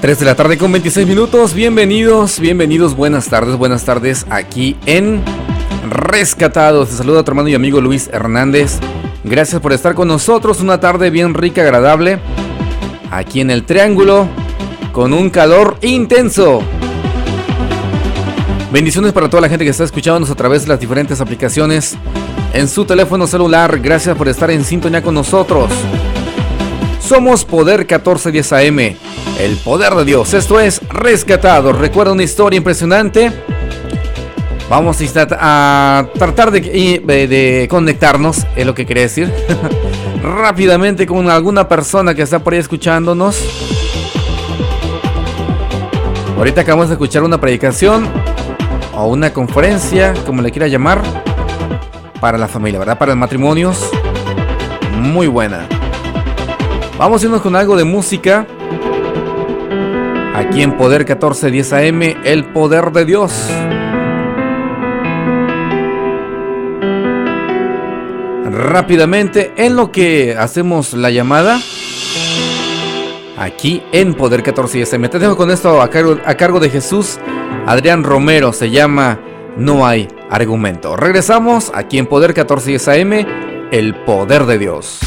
3 de la tarde con 26 minutos. Bienvenidos, buenas tardes aquí en Rescatados. Te saluda tu hermano y amigo Luis Hernández. Gracias por estar con nosotros. Una tarde bien rica, agradable, aquí en el Triángulo, con un calor intenso. Bendiciones para toda la gente que está escuchándonos a través de las diferentes aplicaciones en su teléfono celular. Gracias por estar en sintonía con nosotros. Somos Poder 1410 AM, el poder de Dios. Esto es Rescatados. Recuerda una historia impresionante. Vamos a tratar de conectarnos, es lo que quería decir, rápidamente con alguna persona que está por ahí escuchándonos. Ahorita acabamos de escuchar una predicación o una conferencia, como le quiera llamar, para la familia, ¿verdad? Para los matrimonios. Muy buena. Vamos a irnos con algo de música. Aquí en Poder 1410 AM, el poder de Dios. Rápidamente, en lo que hacemos la llamada, aquí en Poder 1410 AM. Te dejo con esto a cargo de Jesús Adrián Romero. Se llama No hay argumento. Regresamos aquí en Poder 1410 AM, el poder de Dios.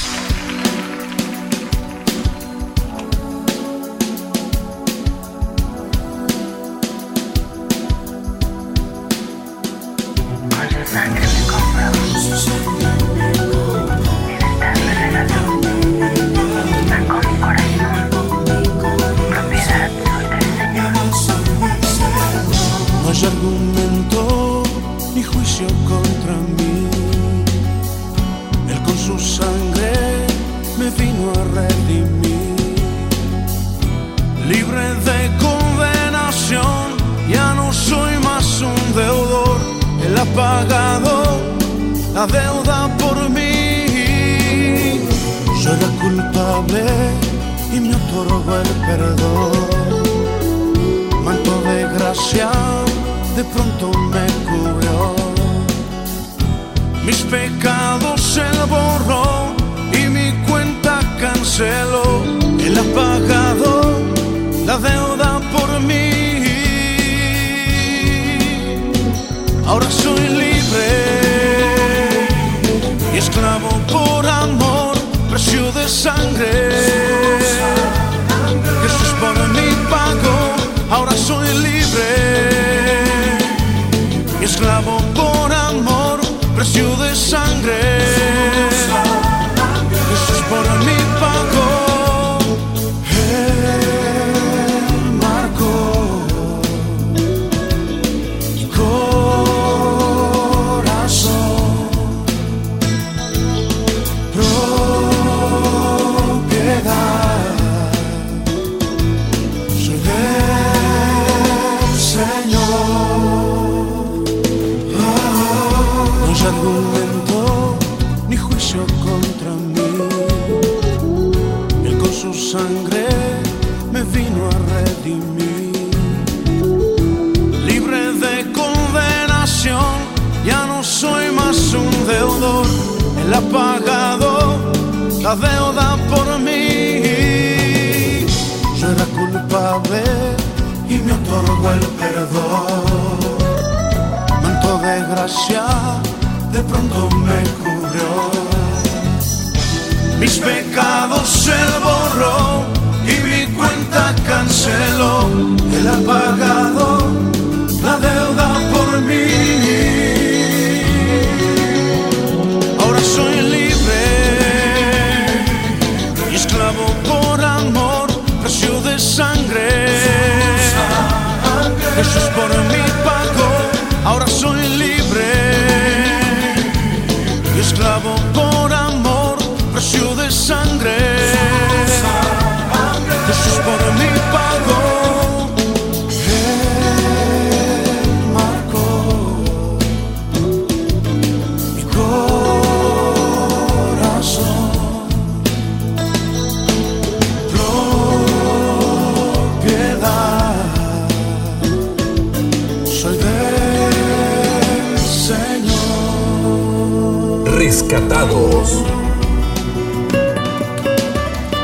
Rescatados.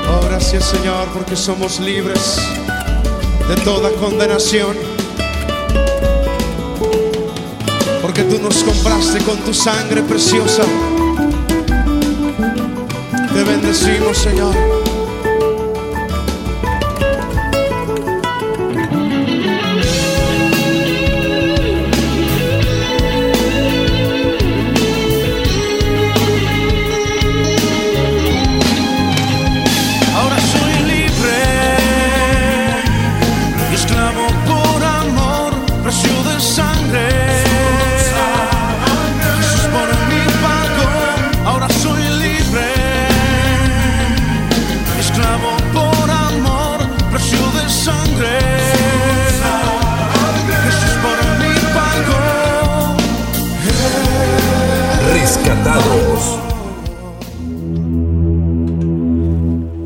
Oh, gracias, Señor, porque somos libres. de toda condenación, porque tú nos compraste con tu sangre preciosa. Te bendecimos, Señor.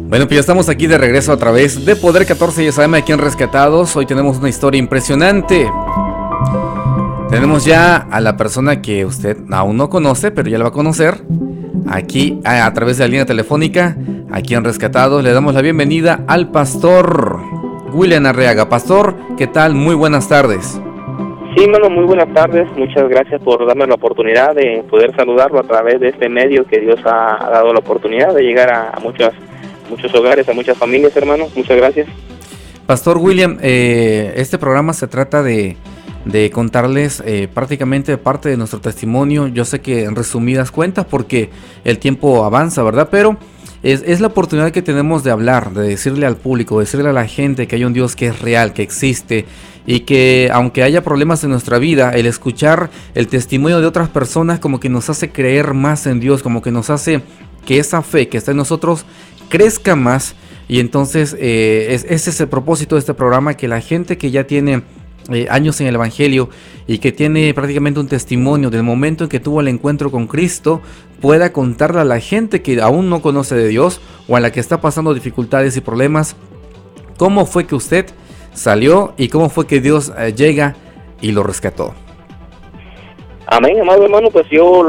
Bueno, pues ya estamos aquí de regreso a través de Poder 1410 AM aquí en Rescatados. Hoy tenemos una historia impresionante. Tenemos ya a la persona que usted aún no conoce, pero ya la va a conocer aquí a través de la línea telefónica, aquí en Rescatados. Le damos la bienvenida al pastor William Arriaga. Pastor, ¿qué tal? Muy buenas tardes. Sí, hermano, muy buenas tardes. Muchas gracias por darme la oportunidad de poder saludarlo a través de este medio que Dios ha dado la oportunidad de llegar a muchos hogares, a muchas familias, hermano. Muchas gracias. Pastor William, este programa se trata de contarles prácticamente parte de nuestro testimonio. Yo sé que en resumidas cuentas, porque el tiempo avanza, ¿verdad? Pero es la oportunidad que tenemos de hablar, de decirle al público, decirle a la gente que hay un Dios que es real, que existe, y que aunque haya problemas en nuestra vida, el escuchar el testimonio de otras personas como que nos hace creer más en Dios, como que nos hace que esa fe que está en nosotros crezca más. Y entonces ese es el propósito de este programa, que la gente que ya tiene años en el Evangelio y que tiene prácticamente un testimonio del momento en que tuvo el encuentro con Cristo, pueda contarle a la gente que aún no conoce de Dios o a la que está pasando dificultades y problemas, cómo fue que usted salió y cómo fue que Dios llega y lo rescató. Amén, amado hermano. Pues yo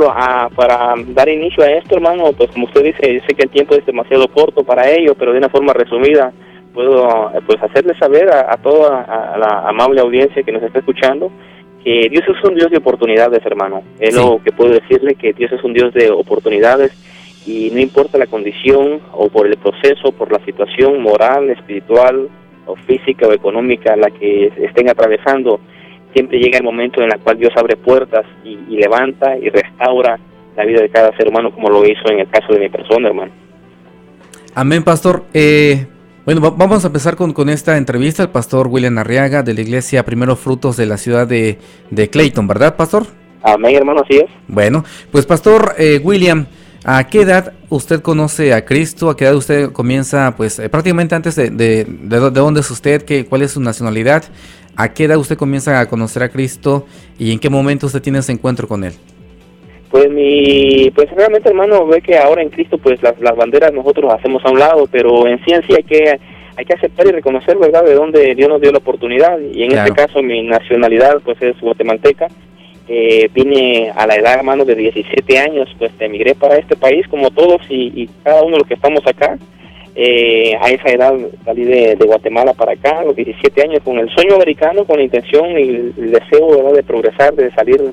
para dar inicio a esto, hermano, pues como usted dice, yo sé que el tiempo es demasiado corto para ello, pero de una forma resumida puedo pues hacerle saber a toda la amable audiencia que nos está escuchando que Dios es un Dios de oportunidades, hermano. Es lo que puedo decirle, que Dios es un Dios de oportunidades, y no importa la condición o por el proceso, por la situación moral, espiritual o física o económica la que estén atravesando, siempre llega el momento en el cual Dios abre puertas y levanta y restaura la vida de cada ser humano, como lo hizo en el caso de mi persona, hermano. Amén, pastor. Bueno, vamos a empezar con esta entrevista. El pastor William Arriaga, de la iglesia Primeros Frutos de la ciudad de Clayton, ¿verdad, pastor? Amén, hermano, así es. Bueno, pues pastor William, ¿a qué edad usted conoce a Cristo? ¿A qué edad usted comienza, pues prácticamente antes de dónde es usted? ¿Cuál es su nacionalidad? ¿A qué edad usted comienza a conocer a Cristo y en qué momento usted tiene ese encuentro con Él? Pues realmente, hermano, ve que ahora en Cristo pues las banderas nosotros las hacemos a un lado, pero en sí hay que aceptar y reconocer, ¿verdad?, de dónde Dios nos dio la oportunidad. Y en este caso mi nacionalidad pues es guatemalteca. Vine a la edad, hermano, de 17 años, pues emigré para este país como todos y cada uno de los que estamos acá. A esa edad salí de Guatemala para acá, a los 17 años, con el sueño americano, con la intención y el deseo, ¿verdad?, de progresar, de salir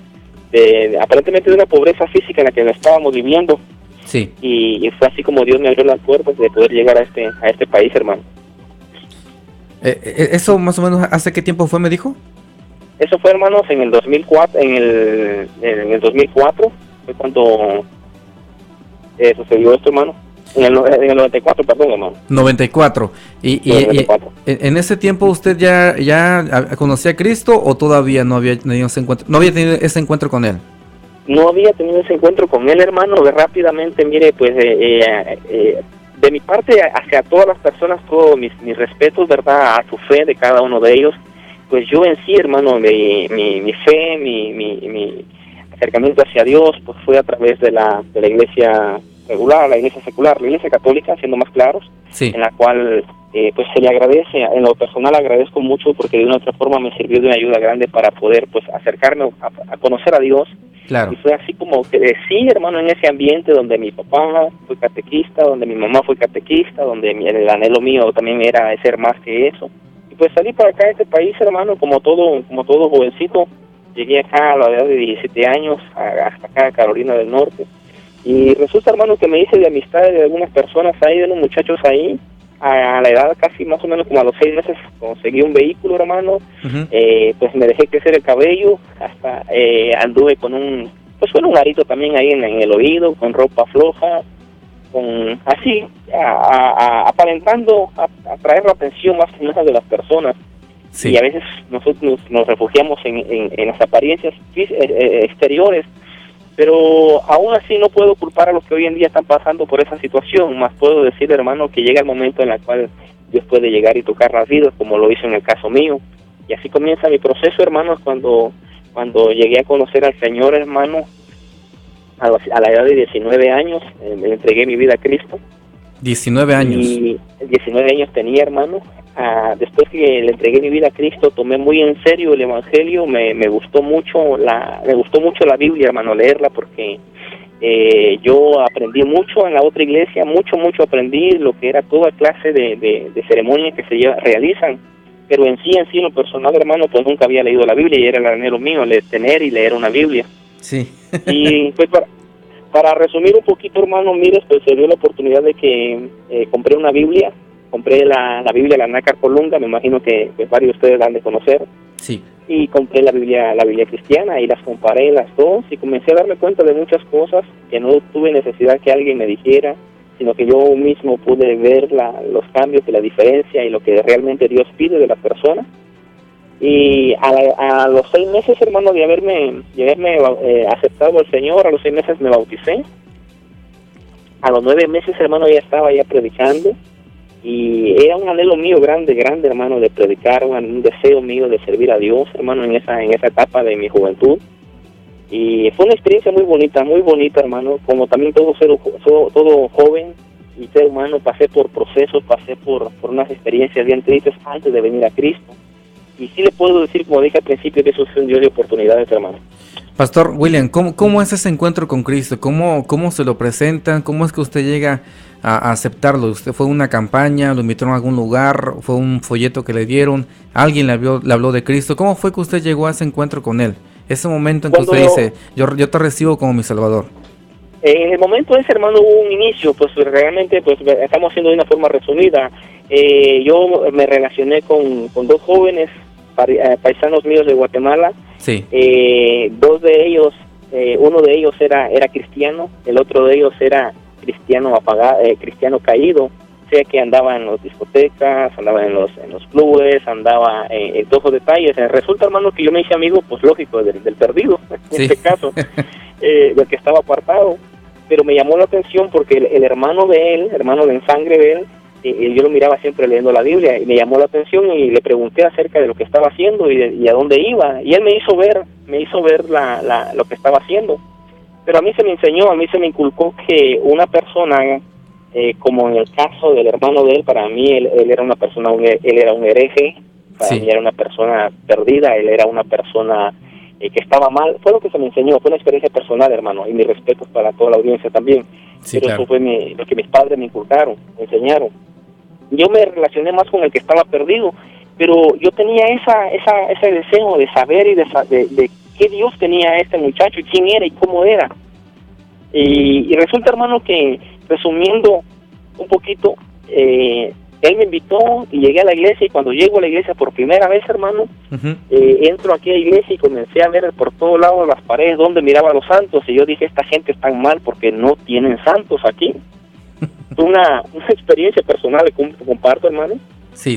aparentemente de una pobreza física en la que estábamos viviendo. Sí. Y fue así como Dios me abrió las puertas de poder llegar a este país, hermano. ¿Eso más o menos hace qué tiempo fue, me dijo? Eso fue, hermanos, en el 2004, en el 2004 fue cuando sucedió esto, hermano. En el 94, perdón, hermano. 94. Y en ese tiempo usted ya conocía a Cristo, o todavía no había tenido ese encuentro? ¿No había tenido ese encuentro con Él? No había tenido ese encuentro con Él, hermano. Rápidamente, mire, pues de mi parte hacia todas las personas, todos mis respetos, ¿verdad?, a su fe de cada uno de ellos. Pues yo en sí, hermano, mi fe, mi acercamiento hacia Dios, pues fue a través de la iglesia regular, la iglesia secular, la iglesia católica, siendo más claros, sí, en la cual pues se le agradece. En lo personal agradezco mucho, porque de una otra forma me sirvió de una ayuda grande para poder pues acercarme a conocer a Dios. Claro. Y fue así como que sí, hermano, en ese ambiente donde mi papá fue catequista, donde mi mamá fue catequista, donde el anhelo mío también era ser más que eso. pues salí para acá a este país, hermano, como todo jovencito. Llegué acá a la edad de 17 años, hasta acá a Carolina del Norte. Y resulta, hermano, que me hice de amistad de algunas personas ahí, de unos muchachos ahí. A la edad casi más o menos como a los 6 meses conseguí un vehículo, hermano. Pues me dejé crecer el cabello, hasta anduve con un arito también ahí en el oído, con ropa floja, con así, aparentando atraer la atención más que nada de las personas. Sí. Y a veces nosotros nos refugiamos en las apariencias exteriores, pero aún así no puedo culpar a los que hoy en día están pasando por esa situación, más puedo decir, hermano, que llega el momento en el cual Dios puede llegar y tocar las vidas, como lo hizo en el caso mío. Y así comienza mi proceso, hermanos, cuando llegué a conocer al Señor, hermano, a la edad de 19 años, me entregué mi vida a Cristo. 19 años. Y 19 años tenía, hermano. Después que le entregué mi vida a Cristo, tomé muy en serio el Evangelio. Me gustó mucho la Biblia, hermano, leerla, porque yo aprendí mucho en la otra iglesia, mucho aprendí lo que era toda clase de ceremonias que se realizan. Pero en sí, en lo personal, hermano, pues nunca había leído la Biblia y era el anhelo mío, tener y leer una Biblia. Sí. Y pues para resumir un poquito, hermano, mire, pues se dio la oportunidad de que compré una Biblia, compré la Biblia, la Nácar Colunga, me imagino que varios de ustedes la han de conocer. Sí. Y compré la Biblia cristiana y las comparé las dos y comencé a darme cuenta de muchas cosas que no tuve necesidad que alguien me dijera, sino que yo mismo pude ver los cambios y la diferencia y lo que realmente Dios pide de la persona. Y a los 6 meses, hermano, de haberme aceptado al Señor, a los 6 meses me bauticé. A los 9 meses, hermano, ya estaba predicando. Y era un anhelo mío grande, hermano, de predicar, un deseo mío de servir a Dios, hermano, en esa etapa de mi juventud. Y fue una experiencia muy bonita, hermano. Como también todo joven y ser humano, pasé por procesos, pasé por unas experiencias bien tristes antes de venir a Cristo. Y sí le puedo decir, como dije al principio, que eso es un Dios de oportunidades, hermano. Pastor William, ¿cómo es ese encuentro con Cristo? ¿Cómo se lo presentan? ¿Cómo es que usted llega a aceptarlo? ¿Usted fue una campaña? ¿Lo invitaron a algún lugar? ¿Fue un folleto que le dieron? ¿Alguien le habló de Cristo? ¿Cómo fue que usted llegó a ese encuentro con Él? Ese momento en que usted dice, yo te recibo como mi Salvador. En el momento ese, hermano, hubo un inicio, pues realmente pues estamos haciendo de una forma resumida. Yo me relacioné con 2 jóvenes paisanos míos de Guatemala. Sí. 2 de ellos, uno de ellos era cristiano, el otro de ellos era cristiano apagado, cristiano caído, o sea que andaba en las discotecas, andaba en los clubes, andaba en todos los detalles. Resulta, hermano, que yo me hice amigo, pues lógico, del perdido, en este caso, del que estaba apartado, pero me llamó la atención porque el hermano de él, hermano de sangre de él, yo lo miraba siempre leyendo la Biblia y me llamó la atención y le pregunté acerca de lo que estaba haciendo y a dónde iba, y él me hizo ver lo que estaba haciendo. Pero a mí se me inculcó que una persona, como en el caso del hermano de él, para mí él era una persona, él era un hereje, para mí era una persona perdida, él era una persona que estaba mal. Fue lo que se me enseñó, fue una experiencia personal, hermano, y mis respetos para toda la audiencia también. Sí, pero claro. Eso fue lo que mis padres me inculcaron, me enseñaron. Yo me relacioné más con el que estaba perdido, pero yo tenía ese deseo de saber y de qué Dios tenía a este muchacho y quién era y cómo era. Y resulta, hermano, que resumiendo un poquito, él me invitó y llegué a la iglesia, y cuando llego a la iglesia por primera vez, hermano, entro aquí a la iglesia y comencé a ver por todos lados las paredes donde miraba a los santos, y yo dije, esta gente está mal porque no tienen santos aquí. Una experiencia personal que comparto, hermano. Sí.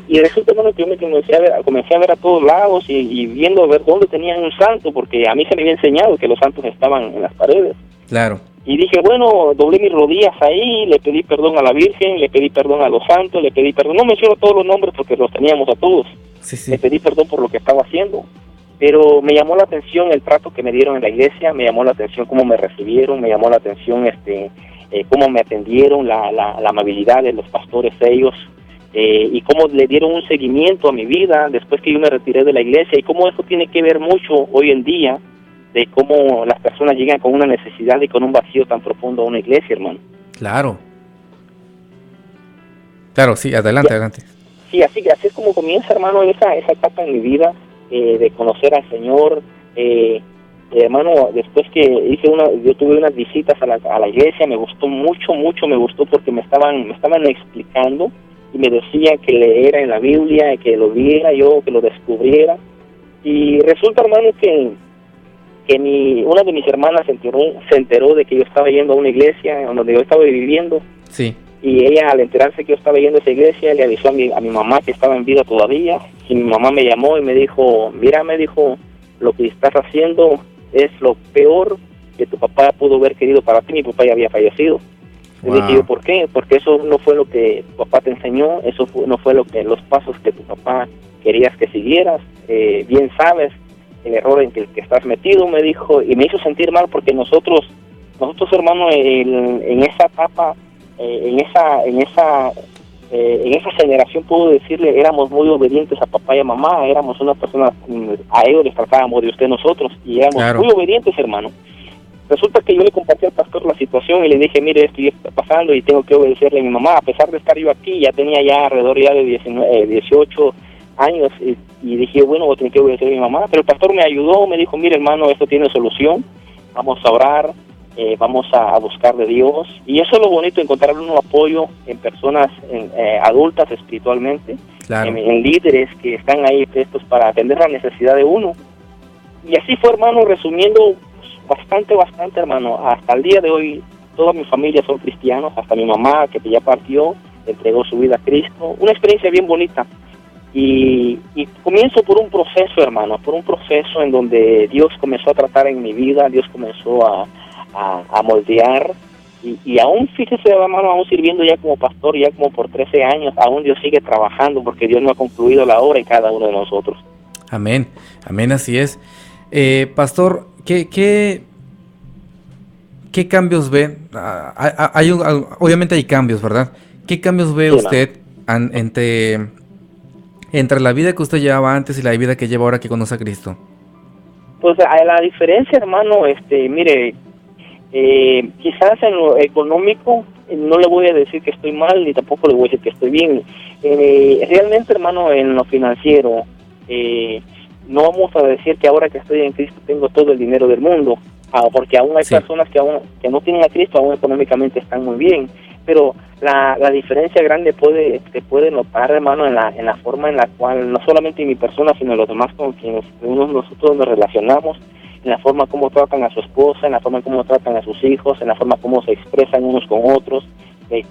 Y resulta, hermano, que yo me comencé a ver a todos lados y viendo a ver dónde tenían un santo, porque a mí se me había enseñado que los santos estaban en las paredes. Claro. Y dije, bueno, doblé mis rodillas ahí, le pedí perdón a la Virgen, le pedí perdón a los santos, le pedí perdón. No menciono todos los nombres porque los teníamos a todos. Sí. Le pedí perdón por lo que estaba haciendo. Pero me llamó la atención el trato que me dieron en la iglesia, me llamó la atención cómo me recibieron, me llamó la atención cómo me atendieron, la amabilidad de los pastores ellos, y cómo le dieron un seguimiento a mi vida después que yo me retiré de la iglesia, y cómo eso tiene que ver mucho hoy en día de cómo las personas llegan con una necesidad y con un vacío tan profundo a una iglesia, hermano. Claro, sí, adelante. sí, así es como comienza, hermano, esa etapa en mi vida, de conocer al Señor. Hermano, después que yo tuve unas visitas a la iglesia, me gustó mucho, me gustó porque me estaban explicando y me decían que leera en la Biblia, que lo viera yo, que lo descubriera. Y resulta, hermano, que una de mis hermanas se enteró de que yo estaba yendo a una iglesia donde yo estaba viviendo. Sí. Y ella, al enterarse que yo estaba yendo a esa iglesia, le avisó a mi mamá, que estaba en vida todavía. Y mi mamá me llamó y me dijo, mira, me dijo, lo que estás haciendo es lo peor que tu papá pudo haber querido para ti. Mi papá ya había fallecido. Wow. Le dije yo, ¿por qué? Porque eso no fue lo que tu papá te enseñó, no fue los pasos que tu papá querías que siguieras. Bien sabes el error en que estás metido, me dijo, y me hizo sentir mal porque nosotros hermano, en esa etapa, en esa generación, puedo decirle, éramos muy obedientes a papá y a mamá, éramos unas personas, a ellos les tratábamos de usted nosotros, y éramos claro, muy obedientes, hermano. Resulta que yo le compartí al pastor la situación y le dije, mire, esto ya está pasando y tengo que obedecerle a mi mamá, a pesar de estar yo aquí, ya tenía ya alrededor ya de 18 años, y dije, bueno, voy a tener que obedecer a mi mamá, pero el pastor me ayudó, me dijo, mire, hermano, esto tiene solución, vamos a orar, vamos a buscar de Dios. Y eso es lo bonito, encontrar un apoyo en personas adultas espiritualmente, claro, en líderes que están ahí prestos para atender la necesidad de uno. Y así fue, hermano, resumiendo, bastante, hermano. Hasta el día de hoy, toda mi familia son cristianos, hasta mi mamá, que ya partió, entregó su vida a Cristo. Una experiencia bien bonita. Y comienzo por un proceso, hermano, por un proceso en donde Dios comenzó a tratar en mi vida, Dios comenzó a moldear, y aún, fíjese, hermano, aún sirviendo ya como pastor, ya como por 13 años, aún Dios sigue trabajando porque Dios no ha concluido la obra en cada uno de nosotros. Amén, así es. Pastor, ¿qué cambios ve? Obviamente hay cambios, ¿verdad? ¿Qué cambios ve usted entre la vida que usted llevaba antes y la vida que lleva ahora que conoce a Cristo? Pues la diferencia, hermano, mire, quizás en lo económico no le voy a decir que estoy mal, ni tampoco le voy a decir que estoy bien. Realmente, hermano, en lo financiero, no vamos a decir que ahora que estoy en Cristo tengo todo el dinero del mundo, porque aún hay personas que no tienen a Cristo, aún económicamente están muy bien, pero la diferencia grande se puede notar, hermano, en la forma en la cual, no solamente en mi persona, sino en los demás con quienes nosotros nos relacionamos, en la forma como tratan a su esposa, en la forma como tratan a sus hijos, en la forma como se expresan unos con otros,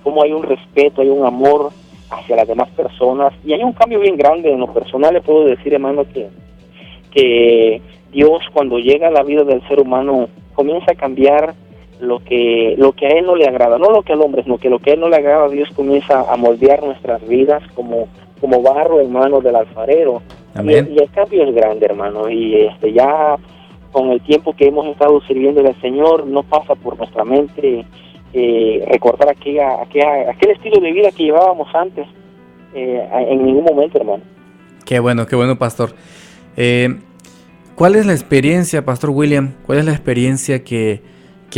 cómo hay un respeto, hay un amor hacia las demás personas, y hay un cambio bien grande. En lo personal le puedo decir, hermano, que Dios, cuando llega a la vida del ser humano, comienza a cambiar lo que a Él no le agrada, no lo que al hombre, sino que lo que a Él no le agrada. Dios comienza a moldear nuestras vidas como barro en manos del alfarero. Amén. Y el cambio es grande, hermano, y ya con el tiempo que hemos estado sirviendo al Señor, no pasa por nuestra mente recordar aquel estilo de vida que llevábamos antes, en ningún momento, hermano. Qué bueno, pastor. ¿Cuál es la experiencia, Pastor William? ¿Cuál es la experiencia que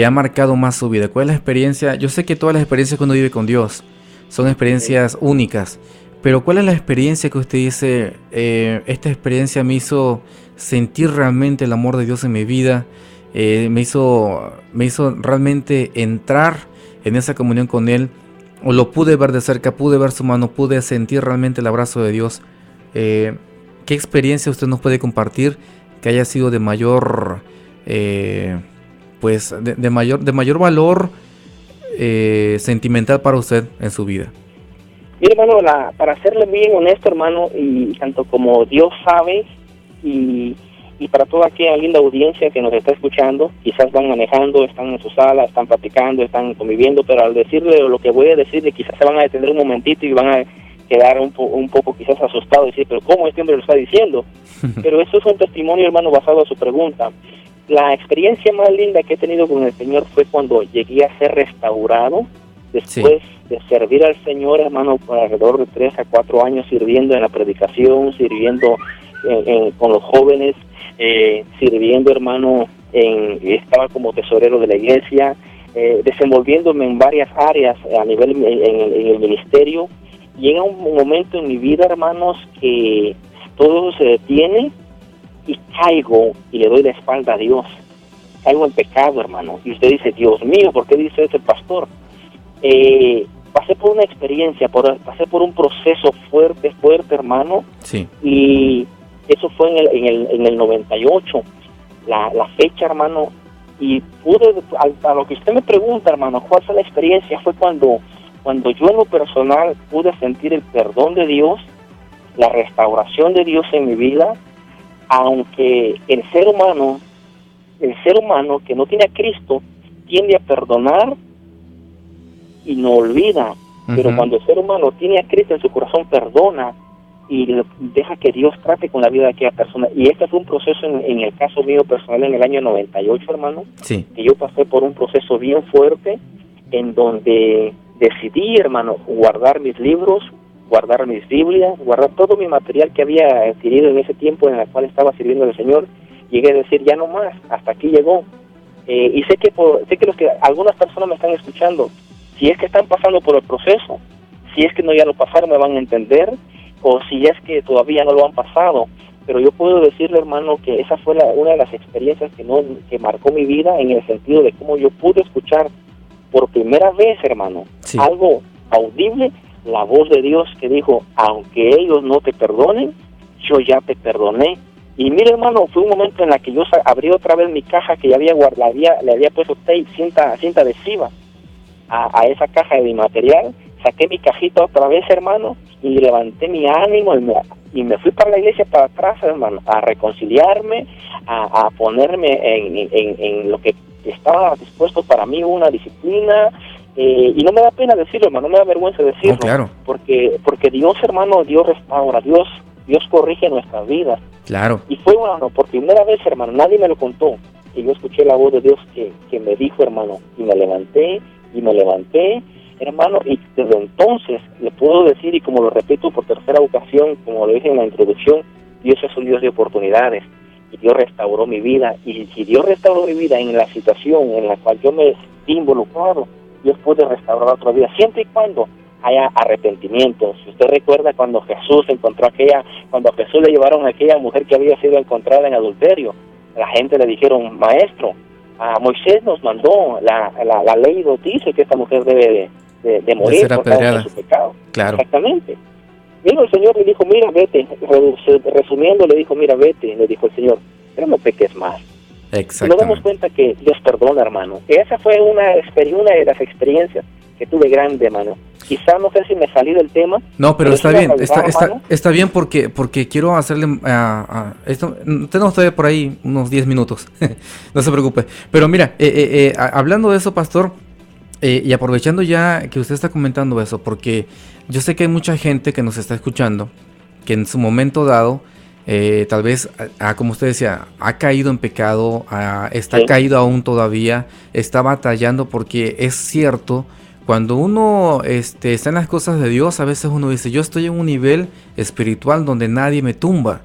ha marcado más su vida? ¿Cuál es la experiencia? Yo sé que todas las experiencias que uno vive con Dios son experiencias únicas, pero ¿cuál es la experiencia que usted dice, esta experiencia me hizo sentir realmente el amor de Dios en mi vida, me hizo realmente entrar en esa comunión con Él, o lo pude ver de cerca, pude ver su mano, pude sentir realmente el abrazo de Dios? ¿Qué experiencia usted nos puede compartir que haya sido de mayor, de mayor valor sentimental para usted en su vida? Mire, hermano, para serle bien honesto, hermano, y tanto como Dios sabe, y para toda aquella linda audiencia que nos está escuchando, quizás van manejando, están en su sala, están platicando, están conviviendo, pero al decirle lo que voy a decirle, quizás se van a detener un momentito y van a quedar un poco quizás asustados y decir, pero ¿cómo este hombre lo está diciendo? Pero eso es un testimonio, hermano, basado en su pregunta. La experiencia más linda que he tenido con el Señor fue cuando llegué a ser restaurado, después de servir al Señor, hermano, por alrededor de 3 a 4 años sirviendo en la predicación, sirviendo con los jóvenes, sirviendo, hermano, estaba como tesorero de la iglesia, desenvolviéndome en varias áreas a nivel en el ministerio, llega un momento en mi vida, hermanos, que todo se detiene y caigo y le doy la espalda a Dios. Caigo en pecado, hermano. Y usted dice, Dios mío, ¿por qué dice eso el pastor? Pasé por una experiencia, pasé por un proceso fuerte, hermano. Sí. Y eso fue en el 98, la fecha, hermano. Y pude, a lo que usted me pregunta, hermano, ¿cuál fue la experiencia? Fue cuando yo en lo personal pude sentir el perdón de Dios, la restauración de Dios en mi vida, aunque el ser humano que no tiene a Cristo tiende a perdonar y no olvida, pero cuando el ser humano tiene a Cristo en su corazón, perdona y deja que Dios trate con la vida de aquella persona. Y este fue un proceso en el caso mío personal en el año 98, hermano, sí, que yo pasé por un proceso bien fuerte en donde decidí, hermano, guardar mis libros, guardar mis Biblias, guardar todo mi material que había adquirido en ese tiempo en el cual estaba sirviendo al Señor. Llegué a decir, ya no más, hasta aquí llegó. Y sé que algunas personas me están escuchando, si es que están pasando por el proceso, si es que no ya lo pasaron, me van a entender, o si es que todavía no lo han pasado. Pero yo puedo decirle, hermano, que esa fue una de las experiencias que marcó mi vida, en el sentido de cómo yo pude escuchar por primera vez, hermano, sí, algo audible, la voz de Dios que dijo, aunque ellos no te perdonen, yo ya te perdoné. Y mire, hermano, fue un momento en el que yo abrí otra vez mi caja que ya había guardado, le había puesto tape, cinta adhesiva a esa caja de mi material. Saqué mi cajita otra vez, hermano, y levanté mi ánimo y me fui para la iglesia, para atrás, hermano, a reconciliarme, a ponerme en lo que estaba dispuesto para mí, una disciplina. Y no me da pena decirlo, hermano, no me da vergüenza decirlo. Oh, claro. Porque Dios, hermano, Dios restaura, Dios corrige nuestras vidas. Claro. Y fue, bueno, por primera vez, hermano, nadie me lo contó, y yo escuché la voz de Dios que me dijo, hermano, y me levanté, hermano, y desde entonces le puedo decir, y como lo repito por tercera ocasión, como lo dije en la introducción, Dios es un Dios de oportunidades, y Dios restauró mi vida. Y si Dios restauró mi vida en la situación en la cual yo me vi involucrado, Dios puede restaurar otra vida, siempre y cuando haya arrepentimiento. Si usted recuerda cuando Jesús cuando a Jesús le llevaron a aquella mujer que había sido encontrada en adulterio, la gente le dijeron, maestro, a Moisés nos mandó, la ley nos dice que esta mujer debe de morir por causa de su pecado. Claro. Exactamente. Vino el Señor y le dijo, mira, vete, resumiendo, le dijo, mira, vete, le dijo el Señor, pero no peques más. Y nos damos cuenta que Dios perdona, hermano. Esa fue una de las experiencias que tuve grande, hermano. Quizá no sé si me salí del tema. No, pero está bien, está bien porque quiero hacerle esto. Tenemos todavía por ahí unos 10 minutos, no se preocupe. Pero mira, hablando de eso, pastor, y aprovechando ya que usted está comentando eso, porque yo sé que hay mucha gente que nos está escuchando, que en su momento dado, tal vez, como usted decía, ha caído en pecado, está caído aún todavía, está batallando, porque es cierto. Cuando uno está en las cosas de Dios, a veces uno dice, yo estoy en un nivel espiritual donde nadie me tumba.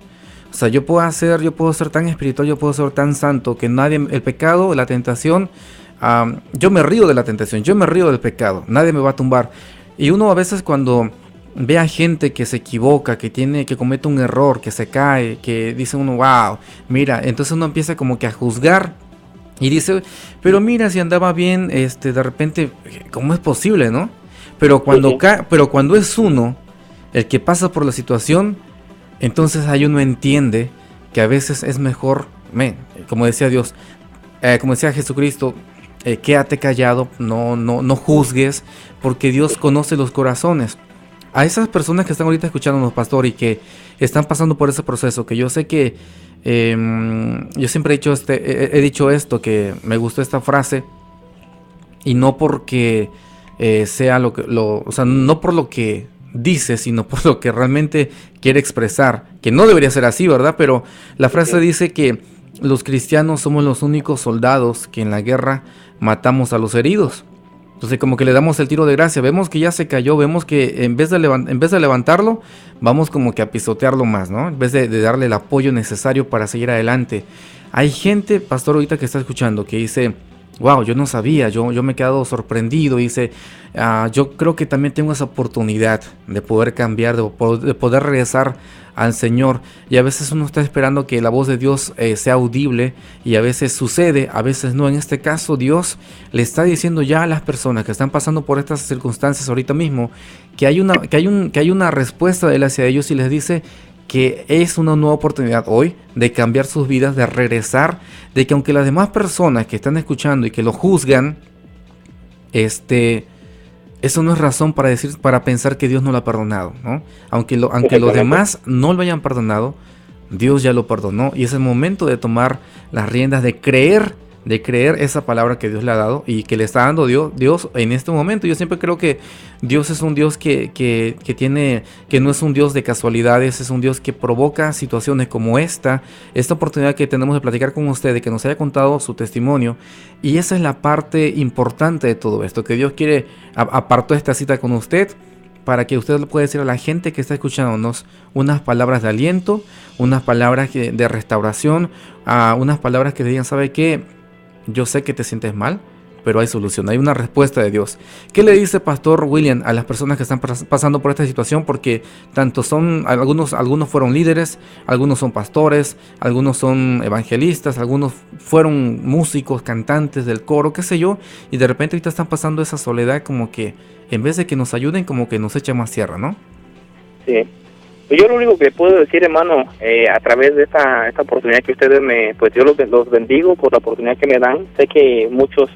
O sea, yo puedo ser tan espiritual, yo puedo ser tan santo, que el pecado, la tentación, yo me río de la tentación, yo me río del pecado, nadie me va a tumbar. Y uno a veces cuando ve a gente que se equivoca, que comete un error, que se cae, que dice uno, wow, mira, entonces uno empieza como que a juzgar. Y dice, pero mira, si andaba bien, de repente, ¿cómo es posible, no? Pero cuando es uno el que pasa por la situación, entonces ahí uno entiende que a veces es mejor, como decía Dios, como decía Jesucristo, quédate callado, no juzgues, porque Dios conoce los corazones. A esas personas que están ahorita escuchándonos, pastor, y que están pasando por ese proceso, que yo sé que yo siempre he dicho esto, que me gustó esta frase, y no porque sea o sea, no por lo que dice, sino por lo que realmente quiere expresar, que no debería ser así, ¿verdad? Pero la frase dice que los cristianos somos los únicos soldados que en la guerra matamos a los heridos. Entonces como que le damos el tiro de gracia, vemos que ya se cayó, vemos que en vez de levantarlo, vamos como que a pisotearlo más, ¿no? En vez de darle el apoyo necesario para seguir adelante. Hay gente, pastor, ahorita que está escuchando, que dice, Wow, yo no sabía, yo me he quedado sorprendido. Dice, yo creo que también tengo esa oportunidad de poder cambiar, de poder regresar al Señor. Y a veces uno está esperando que la voz de Dios sea audible, y a veces sucede, a veces no. En este caso, Dios le está diciendo ya a las personas que están pasando por estas circunstancias ahorita mismo, que hay una respuesta de él hacia ellos, y les dice que es una nueva oportunidad hoy de cambiar sus vidas, de regresar, de que aunque las demás personas que están escuchando y que lo juzgan, eso no es razón para pensar que Dios no lo ha perdonado, ¿no? Aunque los demás no lo hayan perdonado, Dios ya lo perdonó, y es el momento de tomar las riendas, de creer esa palabra que Dios le ha dado y que le está dando Dios en este momento. Yo siempre creo que Dios es un Dios que no es un Dios de casualidades, es un Dios que provoca situaciones como esta oportunidad que tenemos de platicar con usted, de que nos haya contado su testimonio. Y esa es la parte importante de todo esto, que Dios apartó esta cita con usted para que usted le pueda decir a la gente que está escuchándonos unas palabras de aliento, unas palabras de restauración, unas palabras que digan, ¿sabe qué? Yo sé que te sientes mal, pero hay solución, hay una respuesta de Dios. ¿Qué le dice Pastor William a las personas que están pasando por esta situación? Porque algunos fueron líderes, algunos son pastores, algunos son evangelistas, algunos fueron músicos, cantantes del coro, qué sé yo, y de repente ahorita están pasando esa soledad, como que en vez de que nos ayuden, como que nos echa más tierra, ¿no? Sí. Pues yo lo único que puedo decir, hermano, a través de esta oportunidad que ustedes pues yo los bendigo por la oportunidad que me dan. Sé que muchos,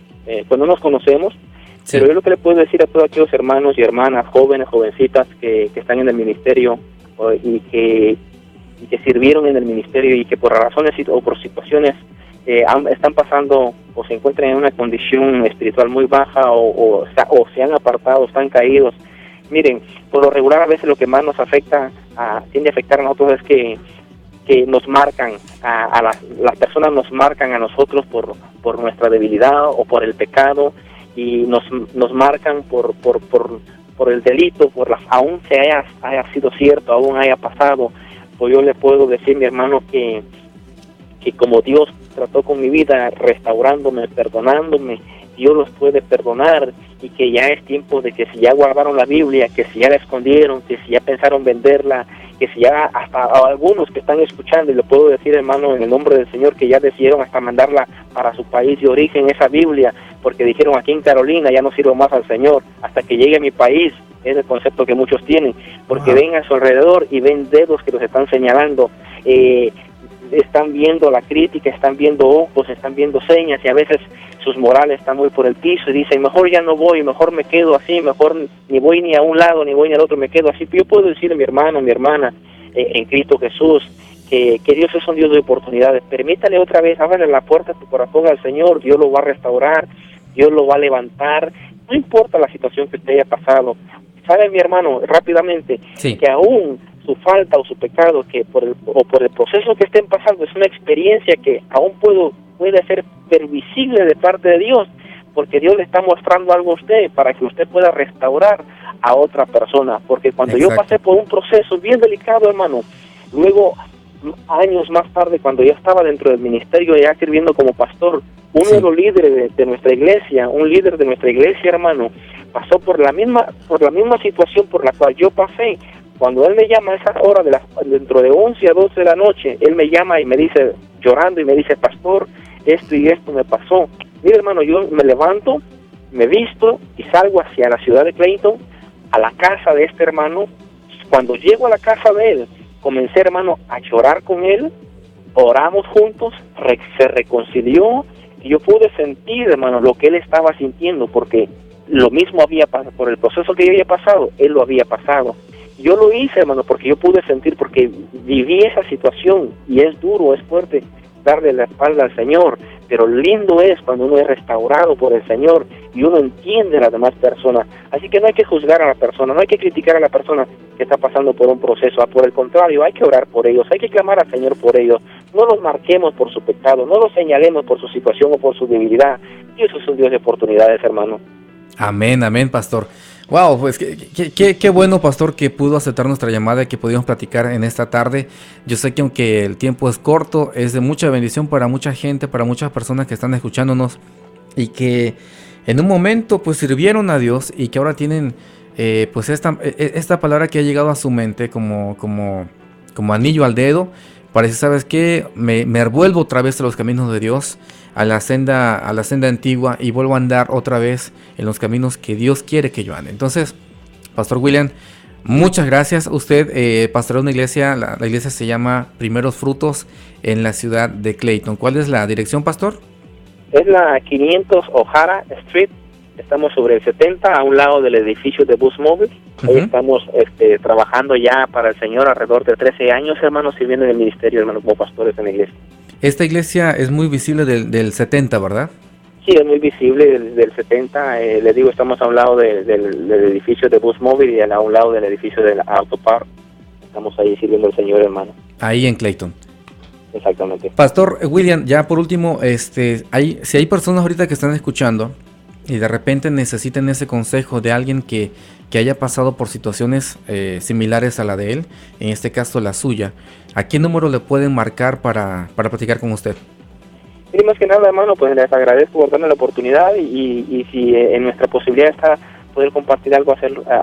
pues no nos conocemos, sí, pero yo lo que le puedo decir a todos aquellos hermanos y hermanas, jóvenes, jovencitas que están en el ministerio y que sirvieron en el ministerio y que por razones o por situaciones están pasando o se encuentran en una condición espiritual muy baja o se han apartado, están caídos. Miren, por lo regular a veces lo que más nos afecta, tiende a afectar a nosotros es que nos marcan, las personas nos marcan a nosotros por nuestra debilidad o por el pecado, y nos marcan por el delito, aún se haya sido cierto, aún haya pasado. Pues yo le puedo decir, mi hermano, que como Dios trató con mi vida, restaurándome, perdonándome, Dios los puede perdonar, y que ya es tiempo de que si ya guardaron la Biblia, que si ya la escondieron, que si ya pensaron venderla, que si ya hasta algunos que están escuchando, y le puedo decir, hermano, en el nombre del Señor, que ya decidieron hasta mandarla para su país de origen, esa Biblia, porque dijeron, aquí en Carolina ya no sirvo más al Señor, hasta que llegue a mi país. Es el concepto que muchos tienen, porque ven a su alrededor y ven dedos que los están señalando, están viendo la crítica, están viendo ojos, están viendo señas, y a veces sus morales están muy por el piso y dicen, mejor ya no voy, mejor me quedo así, mejor ni voy ni a un lado ni voy ni al otro, me quedo así. Pero yo puedo decirle a mi hermano, mi hermana, en Cristo Jesús, que Dios es un Dios de oportunidades. Permítale otra vez, ábrele la puerta de tu corazón al Señor, Dios lo va a restaurar, Dios lo va a levantar, no importa la situación que usted haya pasado. ¿Sabe, mi hermano, rápidamente, sí, que aún su falta o su pecado, que por el proceso que estén pasando, es una experiencia que aún puede ser permisible de parte de Dios, porque Dios le está mostrando algo a usted para que usted pueda restaurar a otra persona? Porque cuando yo pasé por un proceso bien delicado, hermano, luego años más tarde, cuando ya estaba dentro del ministerio, ya sirviendo como pastor, uno de los líderes de nuestra iglesia, un líder de nuestra iglesia, hermano, pasó por la misma situación por la cual yo pasé. Cuando él me llama a esa hora, dentro de 11 a 12 de la noche, él me llama y me dice, llorando, y me dice, pastor, esto y esto me pasó. Mira, hermano, yo me levanto, me visto y salgo hacia la ciudad de Clayton, a la casa de este hermano. Cuando llego a la casa de él, comencé, hermano, a llorar con él, oramos juntos, se reconcilió, y yo pude sentir, hermano, lo que él estaba sintiendo, porque lo mismo había pasado, por el proceso que yo había pasado, él lo había pasado. Yo lo hice, hermano, porque yo pude sentir, porque viví esa situación, y es duro, es fuerte darle la espalda al Señor, pero lindo es cuando uno es restaurado por el Señor y uno entiende a las demás personas. Así que no hay que juzgar a la persona, no hay que criticar a la persona que está pasando por un proceso, por el contrario, hay que orar por ellos, hay que clamar al Señor por ellos. No los marquemos por su pecado, no los señalemos por su situación o por su debilidad. Dios es un Dios de oportunidades, hermano. Amén, amén, pastor. Wow, pues qué bueno, pastor, que pudo aceptar nuestra llamada y que pudimos platicar en esta tarde. Yo sé que aunque el tiempo es corto, es de mucha bendición para mucha gente, para muchas personas que están escuchándonos. y que en un momento pues sirvieron a Dios y que ahora tienen pues esta palabra que ha llegado a su mente como anillo al dedo, para decir, ¿sabes qué? Me vuelvo otra vez a los caminos de Dios, a la senda antigua, y vuelvo a andar otra vez en los caminos que Dios quiere que yo ande. Entonces, Pastor William, muchas gracias. Usted pastorea una iglesia, la iglesia se llama Primeros Frutos en la ciudad de Clayton. ¿Cuál es la dirección, pastor? Es la 500 O'Hara Street. Estamos sobre el 70, a un lado del edificio de Bus Mobile. Hoy estamos trabajando ya para el Señor alrededor de 13 años, hermanos, sirviendo en el ministerio, hermanos, como pastores en la iglesia. Esta iglesia es muy visible del 70, ¿verdad? Sí, es muy visible del 70. Les digo, estamos a un lado del edificio de Bus Mobile y a un lado del edificio del Autopark. Estamos ahí sirviendo al Señor, hermano. Ahí en Clayton. Exactamente. Pastor William, ya por último, si hay personas ahorita que están escuchando y de repente necesiten ese consejo de alguien que haya pasado por situaciones similares a la de él, en este caso la suya, ¿a qué número le pueden marcar para platicar con usted? Y más que nada, hermano, pues les agradezco por darme la oportunidad y si en nuestra posibilidad está poder compartir algo,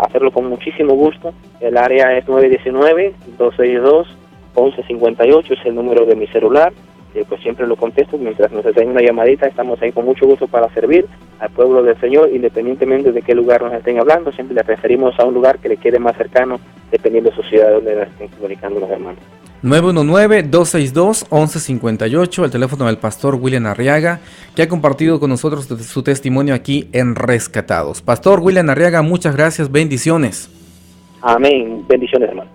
hacerlo con muchísimo gusto. El área es 919-262-1158, es el número de mi celular. Pues siempre lo contesto, mientras nos hacen una llamadita, estamos ahí con mucho gusto para servir al pueblo del Señor, independientemente de qué lugar nos estén hablando. Siempre le referimos a un lugar que le quede más cercano, dependiendo de su ciudad donde nos estén comunicando los hermanos. 919-262-1158, el teléfono del pastor William Arriaga, que ha compartido con nosotros su testimonio aquí en Rescatados. Pastor William Arriaga, muchas gracias, bendiciones. Amén, bendiciones, hermano.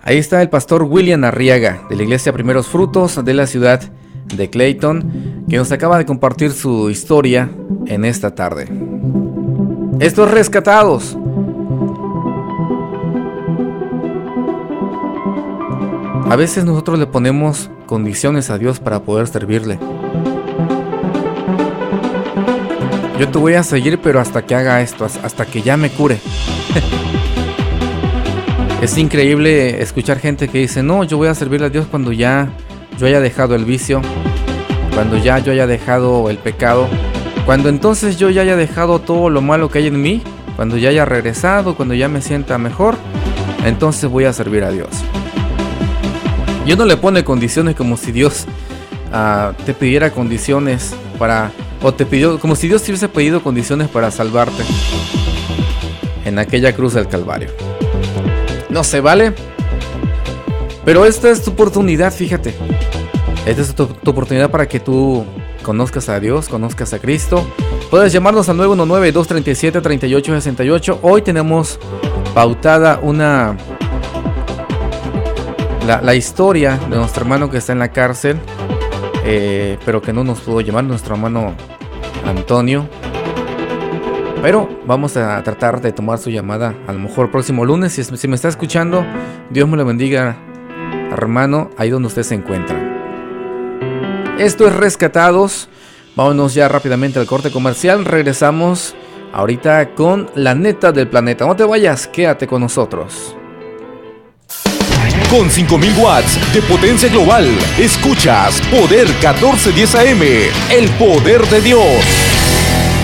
Ahí está el pastor William Arriaga, de la iglesia Primeros Frutos de la ciudad de Clayton, que nos acaba de compartir su historia en esta tarde. Esto es Rescatados. A veces nosotros le ponemos condiciones a Dios para poder servirle. Yo te voy a seguir, pero hasta que haga esto, hasta que ya me cure. Es increíble escuchar gente que dice, no, yo voy a servirle a Dios cuando ya yo haya dejado el vicio, cuando ya yo haya dejado el pecado, cuando entonces yo ya haya dejado todo lo malo que hay en mí, cuando ya haya regresado, cuando ya me sienta mejor, entonces voy a servir a Dios. Y uno le pone condiciones como si Dios te pidiera condiciones como si Dios te hubiese pedido condiciones para salvarte en aquella cruz del Calvario. No se vale. Pero esta es tu oportunidad, fíjate. Esta es tu oportunidad para que tú conozcas a Dios, conozcas a Cristo. Puedes llamarnos al 919-237-3868. Hoy tenemos pautada la historia de nuestro hermano que está en la cárcel, pero que no nos pudo llamar, nuestro hermano Antonio. Pero vamos a tratar de tomar su llamada a lo mejor el próximo lunes. Si me está escuchando, Dios me lo bendiga, hermano, ahí donde usted se encuentra. Esto es Rescatados. Vámonos ya rápidamente al corte comercial. Regresamos ahorita con la neta del planeta. No te vayas, quédate con nosotros. Con 5000 watts de potencia global, escuchas Poder 1410 AM, el poder de Dios.